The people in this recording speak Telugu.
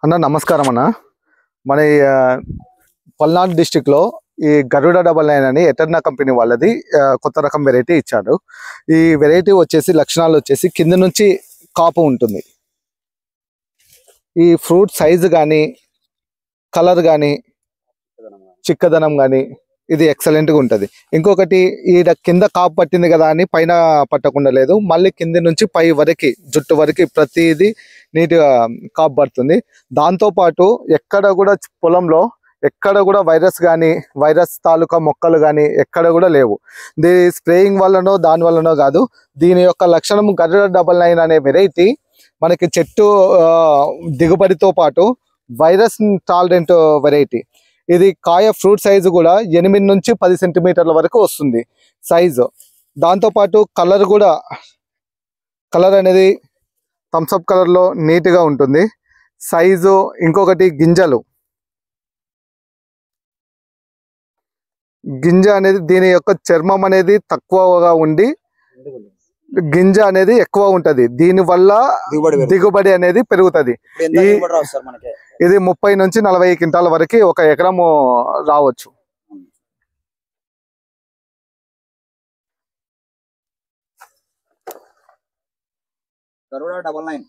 అన్న నమస్కారం అన్న. మన పల్నాడు డిస్టిక్ లో ఈ గరుడ 99 అని ఎటర్నా కంపెనీ వాళ్ళది కొత్త రకం వెరైటీ ఇచ్చాడు. ఈ వెరైటీ వచ్చేసి లక్షణాలు వచ్చేసి కింద నుంచి కాపు ఉంటుంది. ఈ ఫ్రూట్ సైజు కానీ కలర్ కానీ చిక్కదనం కానీ ఇది ఎక్సలెంట్గా ఉంటుంది. ఇంకొకటి ఈడ కింద కాపు పట్టింది కదా అని పైన పట్టకుండా లేదు, మళ్ళీ కింద నుంచి పై వరకు జుట్టు వరకు ప్రతిదీ నీట్గా కాపు పడుతుంది. దాంతోపాటు ఎక్కడ కూడా పొలంలో ఎక్కడ కూడా వైరస్ తాలూకా మొక్కలు కానీ ఎక్కడ కూడా లేవు. దీని స్ప్రేయింగ్ వల్లనో దాని వల్లనో కాదు, దీని యొక్క లక్షణం గరుడ 99 అనే వెరైటీ మనకి చెట్టు దిగుబడితో పాటు వైరస్ టాలరెంట్ వెరైటీ. ఇది కాయ ఫ్రూట్ సైజు కూడా 8 నుంచి 10 సెంటీమీటర్ల వరకు వస్తుంది సైజు. దాంతోపాటు కలర్ అనేది థమ్స్అప్ కలర్లో నీట్గా ఉంటుంది సైజు. ఇంకొకటి గింజ అనేది దీని యొక్క చర్మం అనేది తక్కువగా ఉండి గింజ అనేది ఎక్కువ ఉంటది, దీని వల్ల దిగుబడి అనేది పెరుగుతుంది. ఇది 30 నుంచి 40 క్వింటాల వరకు ఒక ఎకరము రావచ్చు. గరుడ 99